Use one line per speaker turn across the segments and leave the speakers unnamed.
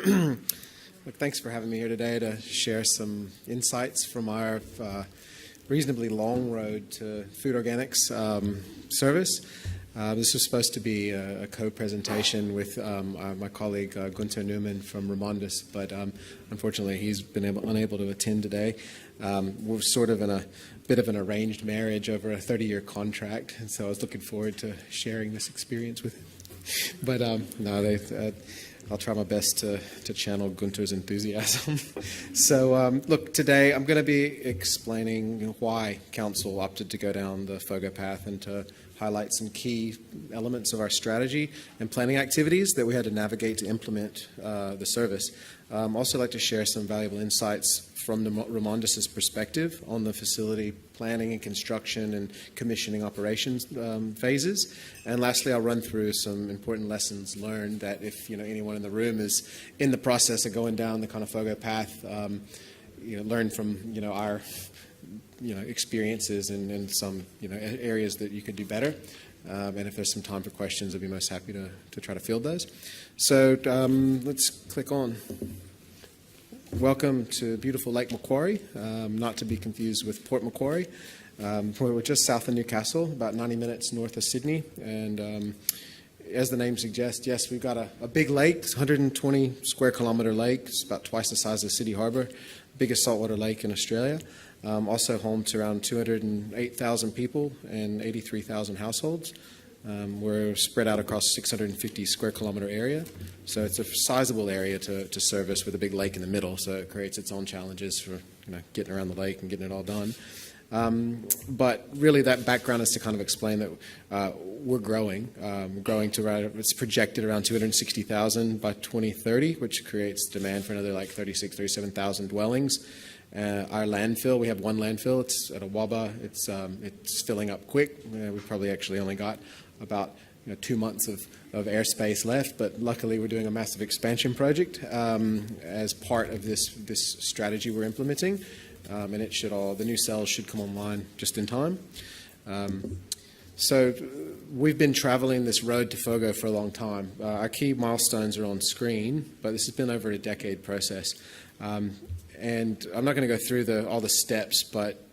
Look, thanks for having me here today to share some insights from our reasonably long road to food organics service. This was supposed to be a co-presentation with my colleague Gunther Newman from Remondis, but unfortunately he's been unable to attend today. We're sort of in a bit of an arranged marriage over a 30-year contract, and so I was looking forward to sharing this experience with him. But no, I'll try my best to channel Gunther's enthusiasm. So look, today I'm going to be explaining why Council opted to go down the FOGO path and to highlight some key elements of our strategy and planning activities that we had to navigate to implement the service. Also like to share some valuable insights from the Remondis' perspective on the facility planning and construction and commissioning operations phases. And lastly, I'll run through some important lessons learned that if anyone in the room is in the process of going down the kind of FOGO path, learn from our experiences and some areas that you could do better. And if there's some time for questions, I'd be most happy to try to field those. So let's click on. Welcome to beautiful Lake Macquarie, not to be confused with Port Macquarie. We're just south of Newcastle, about 90 minutes north of Sydney. And as the name suggests, yes, we've got a big lake. It's a 120 square kilometre lake. It's about twice the size of Sydney Harbour, biggest saltwater lake in Australia. Also home to around 208,000 people and 83,000 households. We're spread out across 650 square kilometre area. So it's a sizable area to service with a big lake in the middle. So it creates its own challenges for getting around the lake and getting it all done. But really that background is to kind of explain that we're growing. Growing to it's projected around 260,000 by 2030, which creates demand for another like 37,000 dwellings. Our landfill, we have one landfill. It's at Awaba. It's filling up quick. We've probably actually only got about 2 months of airspace left, but luckily we're doing a massive expansion project as part of this strategy we're implementing, and the new cells should come online just in time. So we've been traveling this road to FOGO for a long time. Our key milestones are on screen, but this has been over a decade process. And I'm not going to go through all the steps, but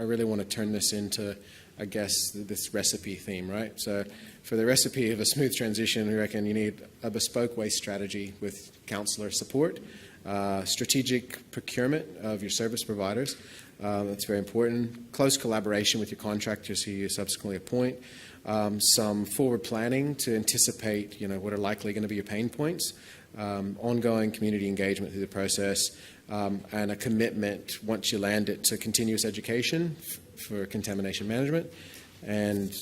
I really want to turn this into, I guess, this recipe theme, right? So for the recipe of a smooth transition, we reckon you need a bespoke waste strategy with councillor support, strategic procurement of your service providers. That's very important. Close collaboration with your contractors who you subsequently appoint. Some forward planning to anticipate, what are likely going to be your pain points. Ongoing community engagement through the process. And a commitment, once you land it, to continuous education for contamination management. And,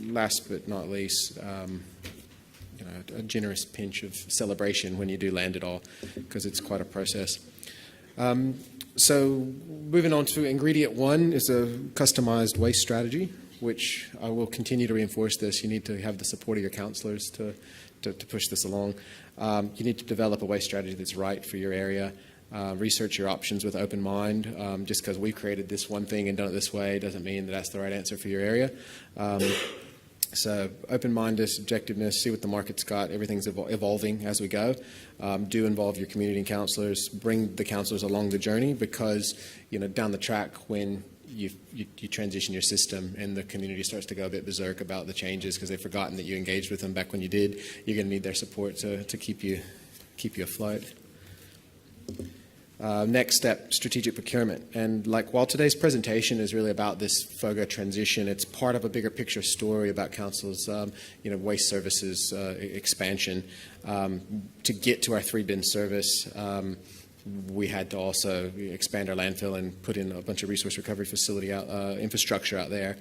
last but not least, a generous pinch of celebration when you do land it all, because it's quite a process. So moving on to ingredient one is a customized waste strategy, which I will continue to reinforce this. You need to have the support of your councillors to push this along. You need to develop a waste strategy that's right for your area. Research your options with open mind. Just because we've created this one thing and done it this way doesn't mean that that's the right answer for your area. So open-mindedness, objectiveness, see what the market's got. Everything's evolving as we go. Do involve your community and councillors. Bring the councillors along the journey, because down the track when you transition your system and the community starts to go a bit berserk about the changes because they've forgotten that you engaged with them back when you did, you're going to need their support to keep you afloat. Next step, strategic procurement. And while today's presentation is really about this FOGO transition, it's part of a bigger picture story about Council's waste services expansion. To get to our 3-bin service, we had to also expand our landfill and put in a bunch of resource recovery facility infrastructure out there,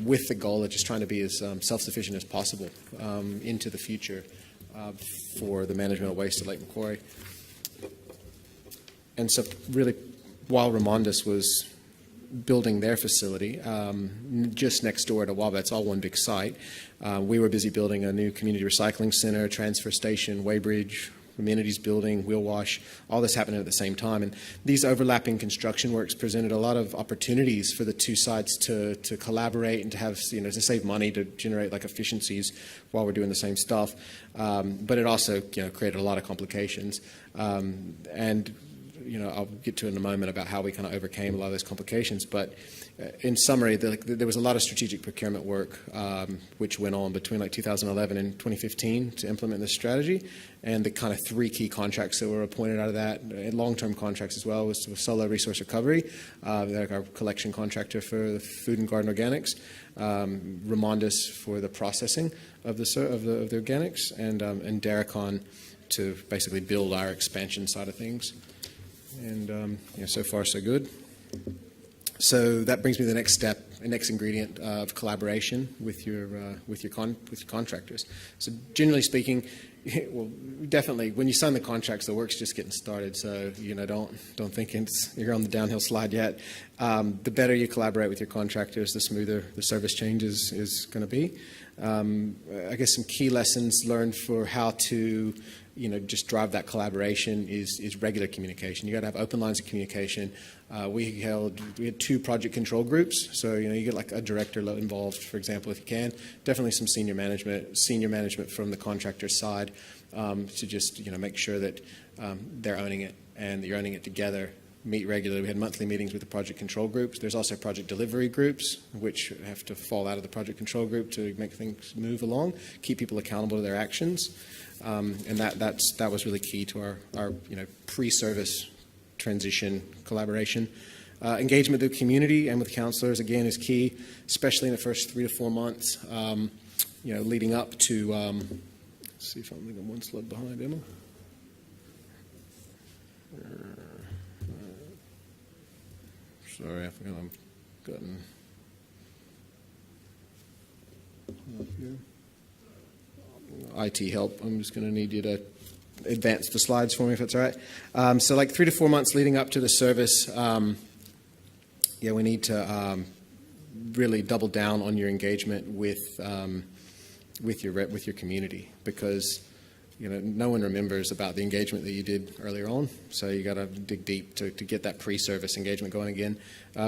with the goal of just trying to be as self-sufficient as possible into the future for the management of waste at Lake Macquarie. And so really, while Remondis was building their facility just next door to Awaba, it's all one big site, we were busy building a new community recycling centre, transfer station, weighbridge, amenities building, wheel wash, all this happening at the same time. And these overlapping construction works presented a lot of opportunities for the two sides to collaborate and to have, to save money, to generate like efficiencies while we're doing the same stuff. But it also, created a lot of complications. And I'll get to in a moment about how we kind of overcame a lot of those complications. But in summary, there was a lot of strategic procurement work which went on between like 2011 and 2015 to implement this strategy. And the kind of three key contracts that were appointed out of that, and long-term contracts as well, was Solo Resource Recovery, our collection contractor for the food and garden organics, Remondis for the processing of the organics, and Daracon to basically build our expansion side of things. And so far so good. So that brings me to the next step, the next ingredient of collaboration with your contractors. So generally speaking, well, definitely when you sign the contracts, the work's just getting started. So don't think you're on the downhill slide yet. The better you collaborate with your contractors, the smoother the service change is going to be. I guess some key lessons learned for how to just drive that collaboration is regular communication. You got to have open lines of communication. We had 2 project control groups, so you get like a director involved, for example, if you can. Definitely some senior management from the contractor side to just make sure that they're owning it and that you're owning it together. Meet regularly. We had monthly meetings with the project control groups. There's also project delivery groups, which have to fall out of the project control group to make things move along, keep people accountable to their actions. And that was really key to our pre-service transition collaboration. Engagement with the community and with counselors, again, is key, especially in the first 3 to 4 months, leading up to, let's see if I'm one slide behind, Emma. Sorry, I forgot I'm gotten up here. IT help. I'm just going to need you to advance the slides for me if that's all right. So like 3 to 4 months leading up to the service, we need to really double down on your engagement with your community, because no one remembers about the engagement that you did earlier on. So you got to dig deep to get that pre-service engagement going again.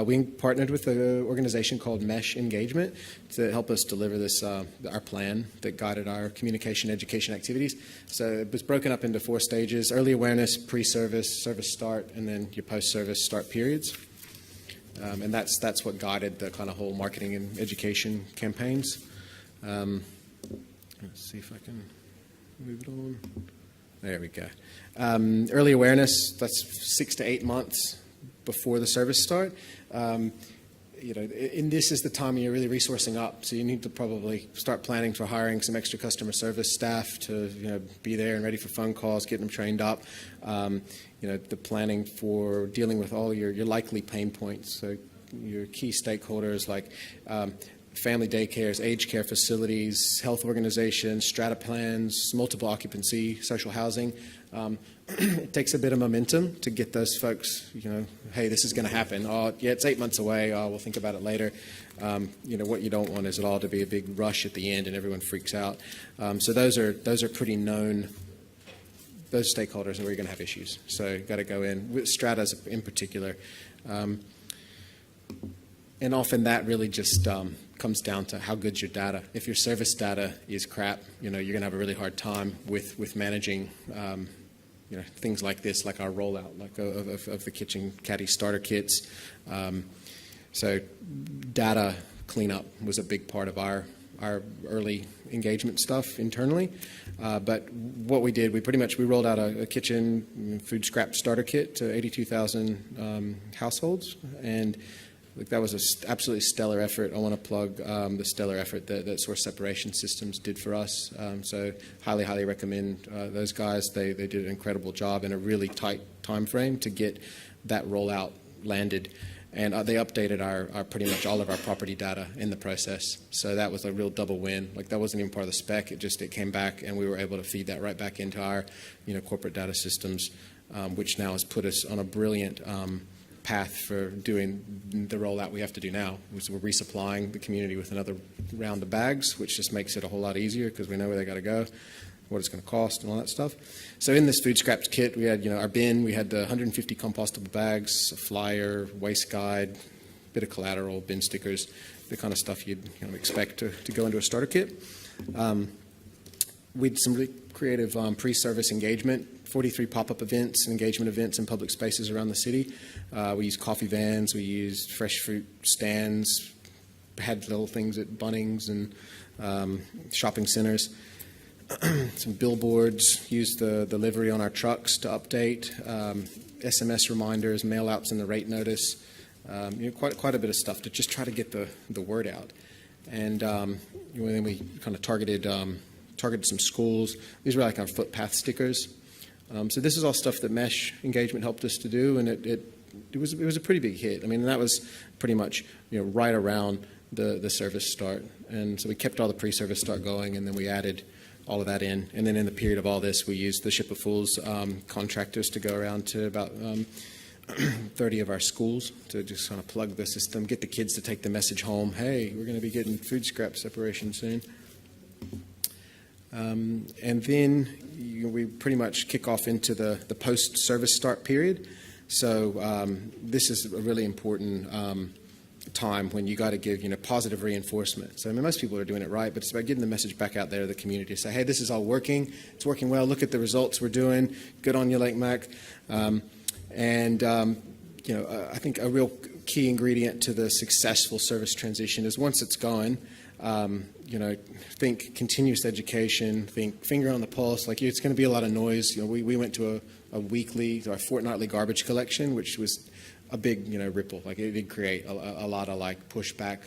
We partnered with an organization called Mesh Engagement to help us deliver this our plan that guided our communication education activities. So it was broken up into 4 stages: early awareness, pre-service, service start, and then your post-service start periods. And that's what guided the kind of whole marketing and education campaigns. Let's see if I can move it on. There we go. Early awareness, that's 6 to 8 months before the service start. And this is the time you're really resourcing up. So you need to probably start planning for hiring some extra customer service staff to be there and ready for phone calls, getting them trained up. The planning for dealing with all your likely pain points. So your key stakeholders like family daycares, aged care facilities, health organizations, strata plans, multiple occupancy, social housing. It takes a bit of momentum to get those folks, hey, this is going to happen. Oh, yeah, it's 8 months away. Oh, we'll think about it later. What you don't want is it all to be a big rush at the end and everyone freaks out. So those are pretty known. Those stakeholders are where you're going to have issues. So you've got to go in with stratas in particular. And often that really just comes down to how good's your data. If your service data is crap, you're going to have a really hard time with managing things like this, like our rollout, like of the kitchen caddy starter kits. So data cleanup was a big part of our early engagement stuff internally. But what we did, we rolled out a kitchen food scrap starter kit to 82,000 households, and that was an absolutely stellar effort. I want to plug the stellar effort that Source Separation Systems did for us. So highly recommend those guys. They did an incredible job in a really tight time frame to get that rollout landed. And they updated our pretty much all of our property data in the process. So that was a real double win. Like that wasn't even part of the spec. It came back, and we were able to feed that right back into our corporate data systems, which now has put us on a brilliant path for doing the rollout we have to do now. We're resupplying the community with another round of bags, which just makes it a whole lot easier because we know where they got to go. what it's going to cost and all that stuff. So in this food scraps kit, we had our bin, we had the 150 compostable bags, a flyer, waste guide, bit of collateral, bin stickers, the kind of stuff you'd expect to go into a starter kit. We did some really creative pre-service engagement, 43 pop-up events and engagement events in public spaces around the city. We used coffee vans, we used fresh fruit stands, had little things at Bunnings and shopping centers. Some billboards, used the livery on our trucks to update, SMS reminders, mail outs in the rate notice, quite a bit of stuff to just try to get the word out. And then we kind of targeted some schools. These were like our footpath stickers. So this is all stuff that Mesh engagement helped us to do, and it was a pretty big hit. I mean, that was pretty much right around the service start, and so we kept all the pre-service start going, and then we added all of that in. And then in the period of all this, we used the Ship of Fools contractors to go around to about 30 of our schools to just kind of plug the system, get the kids to take the message home, hey, we're going to be getting food scrap separation soon. And then we pretty much kick off into the post-service start period. So this is a really important time when you got to give positive reinforcement. So I mean, most people are doing it right, but it's about getting the message back out there to the community to say, hey, this is all working. It's working well. Look at the results we're doing. Good on you, Lake Mac. I think a real key ingredient to the successful service transition is once it's going, think continuous education, think finger on the pulse. Like it's going to be a lot of noise. We went to a weekly or fortnightly garbage collection, which was a big ripple. Like it did create a lot of like pushback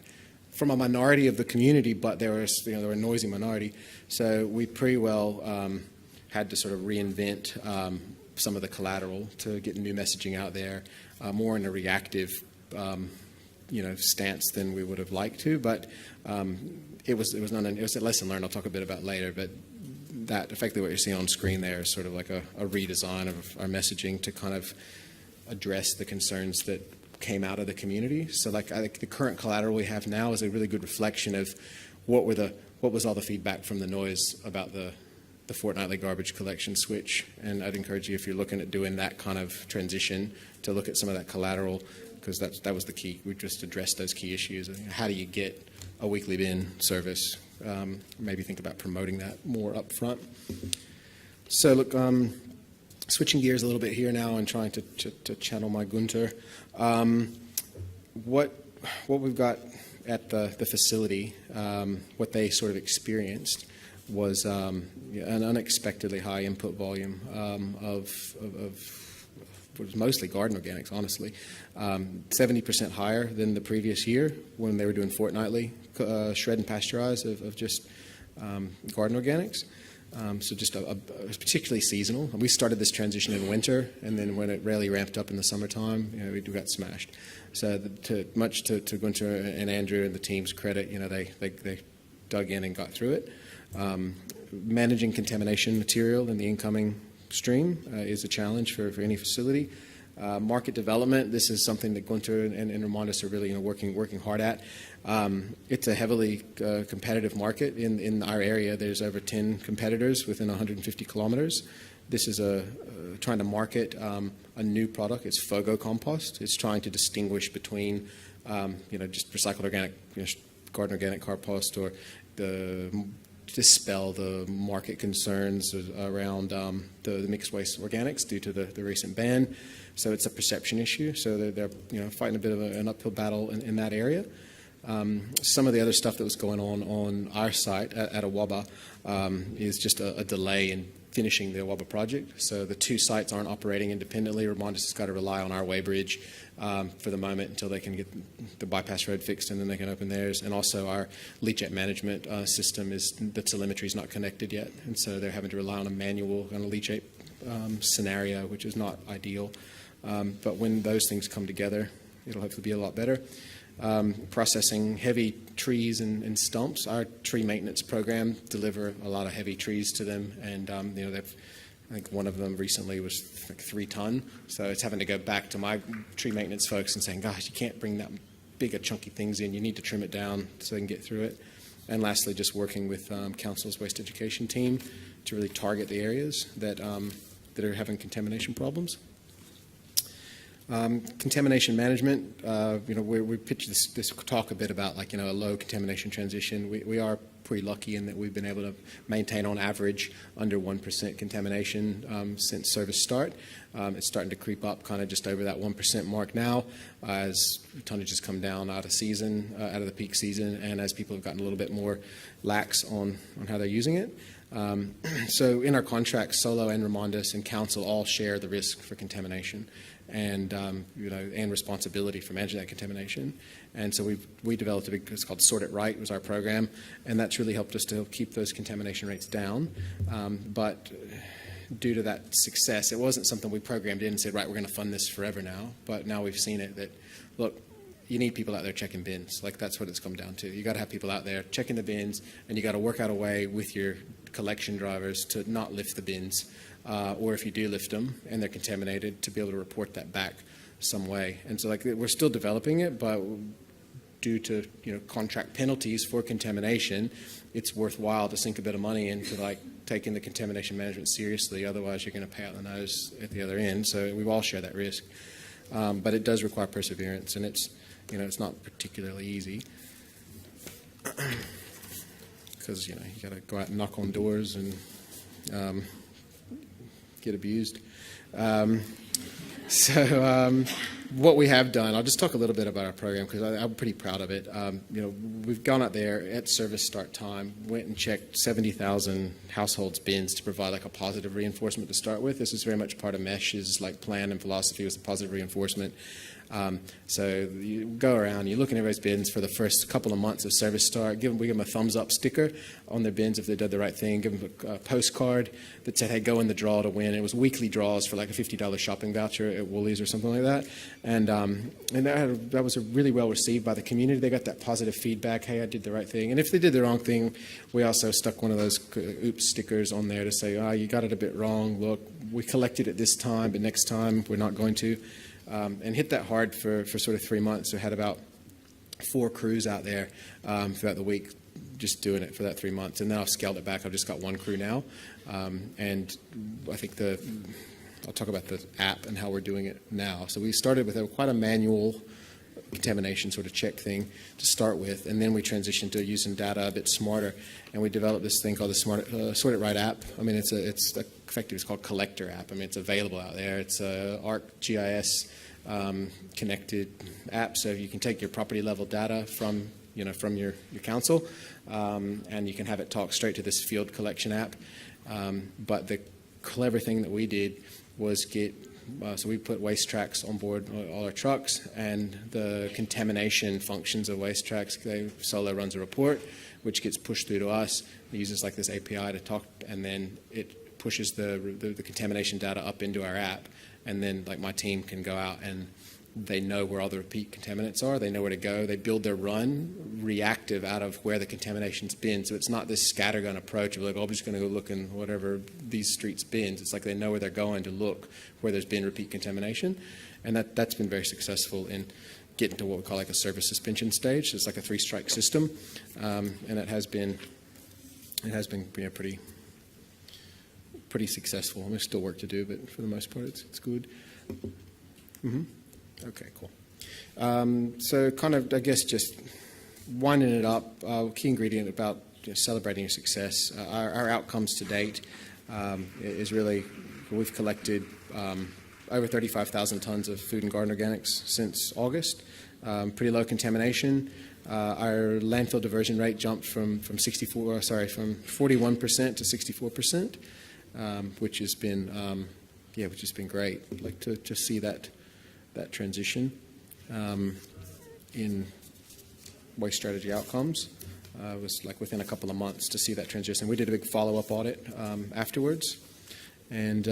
from a minority of the community, but there was there were a noisy minority. So we pretty well had to sort of reinvent some of the collateral to get new messaging out there, more in a reactive stance than we would have liked to, but it was a lesson learned. I'll talk a bit about later, but that effectively what you're seeing on screen there is sort of like a redesign of our messaging to kind of address the concerns that came out of the community. So like I think the current collateral we have now is a really good reflection of what was all the feedback from the noise about the fortnightly garbage collection switch. And I'd encourage you, if you're looking at doing that kind of transition, to look at some of that collateral, because that was the key. We just addressed those key issues. How do you get a weekly bin service? Maybe think about promoting that more up front. So look, switching gears a little bit here now and trying to channel my Gunter. What we've got at the facility, what they sort of experienced was an unexpectedly high input volume of what was mostly garden organics, honestly. 70% higher than the previous year when they were doing fortnightly shred and pasteurize of just garden organics. So just particularly seasonal. We started this transition in winter, and then when it really ramped up in the summertime, we got smashed. So much to Gunter and Andrew and the team's credit, they dug in and got through it. Managing contamination material in the incoming stream is a challenge for any facility. Market development, this is something that Gunter and Ramondas are really working hard at. It's a heavily competitive market. In our area, there's over 10 competitors within 150 kilometers. This is trying to market a new product. It's FOGO compost. It's trying to distinguish between just recycled organic garden organic compost, or dispel the market concerns around the mixed waste organics due to the recent ban. So it's a perception issue. So they're fighting a bit of an uphill battle in that area. Some of the other stuff that was going on our site at Awaba is just a delay in finishing the Awaba project. So the two sites aren't operating independently. Ramondas has got to rely on our weighbridge for the moment until they can get the bypass road fixed, and then they can open theirs. And also our leachate management system the telemetry is not connected yet, and so they're having to rely on a manual kind of leachate scenario, which is not ideal. But when those things come together, it'll hopefully be a lot better. Processing heavy trees and stumps. Our tree maintenance program deliver a lot of heavy trees to them, and I think one of them recently was like 3 ton. So it's having to go back to my tree maintenance folks and saying, gosh, you can't bring that big of chunky things in. You need to trim it down so they can get through it. And lastly, just working with Council's waste education team really target the areas that are having contamination problems. Contamination management, we pitched this talk a bit about a low contamination transition. We are pretty lucky in that we've been able to maintain on average under 1% contamination since service start. It's starting to creep up kind of just over that 1% mark now as tonnage has come down out of the peak season, and as people have gotten a little bit more lax on how they're using it. So in our contracts, Solo and Remondis and Council all share the risk for contamination and and responsibility for managing that contamination. And so we developed it's called Sort It Right was our program, and that's really helped us to keep those contamination rates down. But due to that success, it wasn't something we programmed in and said, right, we're going to fund this forever now. But now we've seen it that, look, you need people out there checking bins. Like, that's what it's come down to. You got to have people out there checking the bins, and you got to work out a way with your collection drivers to not lift the bins, or if you do lift them and they're contaminated, to be able to report that back some way. And so, we're still developing it, but due to contract penalties for contamination, it's worthwhile to sink a bit of money into taking the contamination management seriously. Otherwise, you're going to pay out the nose at the other end. So we all share that risk, but it does require perseverance, and it's not particularly easy because you got to go out and knock on doors and get abused. What we have done, I'll just talk a little bit about our program because I'm pretty proud of it. We've gone out there at service start time, went and checked 70,000 households' bins to provide a positive reinforcement to start with. This is very much part of MESH's plan and philosophy was the positive reinforcement. So you go around, you look in everybody's bins for the first couple of months of service start. We give them a thumbs up sticker on their bins if they did the right thing. Give them a postcard that said, hey, go in the draw to win. It was weekly draws for a $50 shopping voucher at Woolies or something like that. And that was really well received by the community. They got that positive feedback, hey, I did the right thing. And if they did the wrong thing, we also stuck one of those oops stickers on there to say, oh, you got it a bit wrong. Look, we collected it this time, but next time we're not going to. And hit that hard for sort of 3 months. We had about 4 crews out there throughout the week just doing it for that 3 months. And then I've scaled it back. I've just got 1 crew now. And I think I'll talk about the app and how we're doing it now. So we started with quite a manual contamination sort of check thing to start with, and then we transitioned to using data a bit smarter, and we developed this thing called the Sort It Right app. I mean, it's effectively it's called Collector app. I mean, it's available out there. It's a ArcGIS connected app, so you can take your property level data from your council, and you can have it talk straight to this field collection app. But the clever thing that we did was so we put waste tracks on board all our trucks, and the contamination functions of waste tracks, Solo runs a report, which gets pushed through to us. It uses this API to talk, and then it pushes the contamination data up into our app, and then my team can go out and they know where all the repeat contaminants are. They know where to go. They build their run reactive out of where the contamination's been. So it's not this scattergun approach of I'm just going to go look in whatever these streets bins. It's they know where they're going to look where there's been repeat contamination. And that's been very successful in getting to what we call a service suspension stage. So it's a 3-strike system. And it has been pretty successful. There's still work to do, but for the most part, it's good. Mm-hmm. Okay, cool. So kind of, I guess, just winding it up, key ingredient about celebrating your success. Our outcomes to date is really, we've collected over 35,000 tons of food and garden organics since August. Pretty low contamination. Our landfill diversion rate jumped from 41% to 64%, which has been great. To just see that transition in waste strategy outcomes was within a couple of months to see that transition. We did a big follow-up audit afterwards, and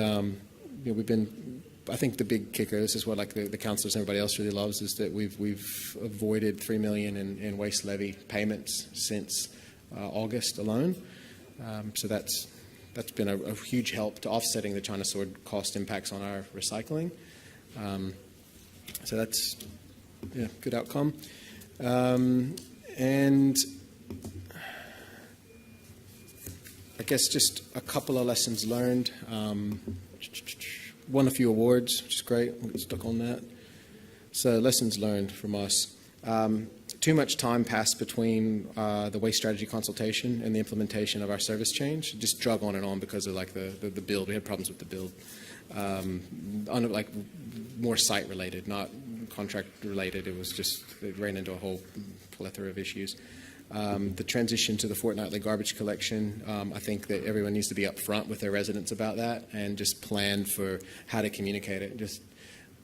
we've been. I think the big kicker, this is what the councillors and everybody else really loves, is that we've avoided $3 million in waste levy payments since August alone. So that's been a huge help to offsetting the China sword cost impacts on our recycling. So that's good outcome. And I guess just a couple of lessons learned. Won a few awards, which is great. We'll get stuck on that. So lessons learned from us. Too much time passed between the waste strategy consultation and the implementation of our service change. It just drug on and on because of like the build. We had problems with the build. Like more site related, not contract related. It ran into a whole plethora of issues. The transition to the fortnightly garbage collection, I think that everyone needs to be upfront with their residents about that and just plan for how to communicate it.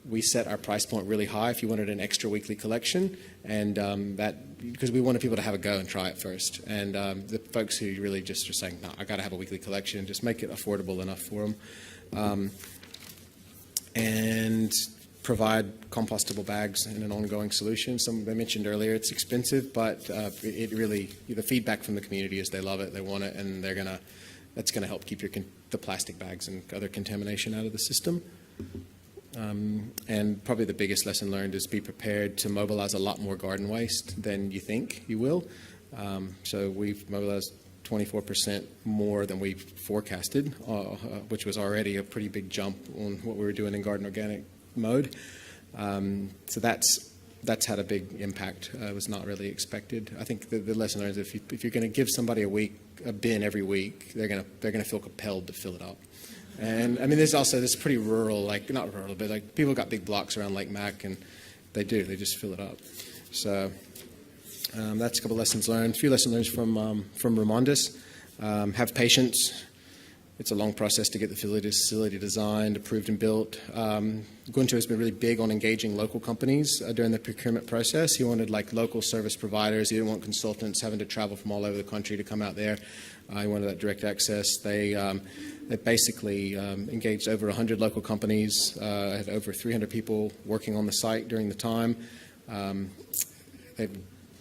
We set our price point really high if you wanted an extra weekly collection, and because we wanted people to have a go and try it first. And the folks who really just are saying, no, I got to have a weekly collection, just make it affordable enough for them. And provide compostable bags in an ongoing solution. I mentioned earlier it's expensive, but it really, the feedback from the community is they love it, they want it, and that's going to help keep the plastic bags and other contamination out of the system. And probably the biggest lesson learned is be prepared to mobilize a lot more garden waste than you think you will. So we've mobilized 24% more than we forecasted, which was already a pretty big jump on what we were doing in garden organic mode. So that's had a big impact. It was not really expected. I think the lesson learned is if you're going to give somebody a bin every week, they're going to feel compelled to fill it up. And I mean, there's also this pretty rural, like not rural, but like people got big blocks around Lake Mac, and they just fill it up. So that's a couple lessons learned. A few lessons learned from Remondis. Have patience. It's a long process to get the facility designed, approved, and built. Gunter has been really big on engaging local companies during the procurement process. He wanted like local service providers. He didn't want consultants having to travel from all over the country to come out there. He wanted that direct access. They basically engaged over 100 local companies, had over 300 people working on the site during the time.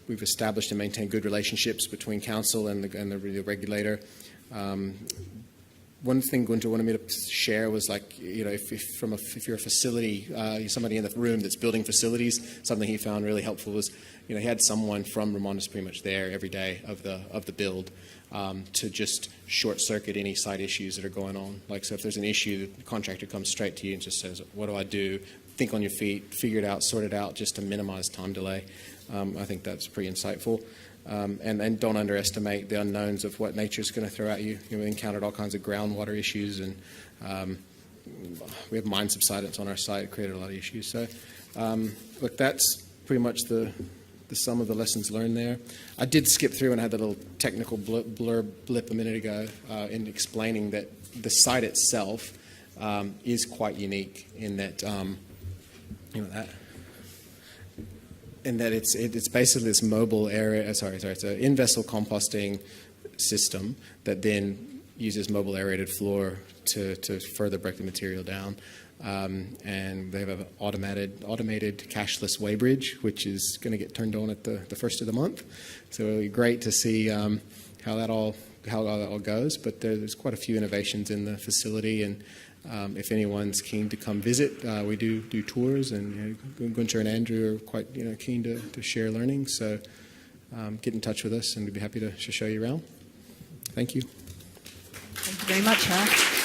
We've established and maintained good relationships between council and the regulator. One thing Gunter wanted me to share was like, you know, if you're a facility, somebody in the room that's building facilities, something he found really helpful was, you know, he had someone from Remondis pretty much there every day of the build to just short circuit any site issues that are going on. Like, so if there's an issue, the contractor comes straight to you and just says, what do I do? Think on your feet, figure it out, sort it out, just to minimize time delay. I think that's pretty insightful. And don't underestimate the unknowns of what nature's going to throw at you. You know, we encountered all kinds of groundwater issues, and we have mine subsidence on our site. It created a lot of issues. So, look, that's pretty much the sum of the lessons learned there. I did skip through and I had that little technical blip a minute ago in explaining that the site itself is quite unique in that, you know, that. And that it's basically this mobile area. It's an in-vessel composting system that then uses mobile aerated floor to further break the material down. And they have an automated cashless weighbridge, which is going to get turned on at the first of the month. So it'll be great to see how that all goes. But there's quite a few innovations in the facility, and if anyone's keen to come visit, we do tours, and you know, Gunter and Andrew are quite keen to share learning. So get in touch with us, and we'd be happy to show you around. Thank you.
Thank you very much, Hal.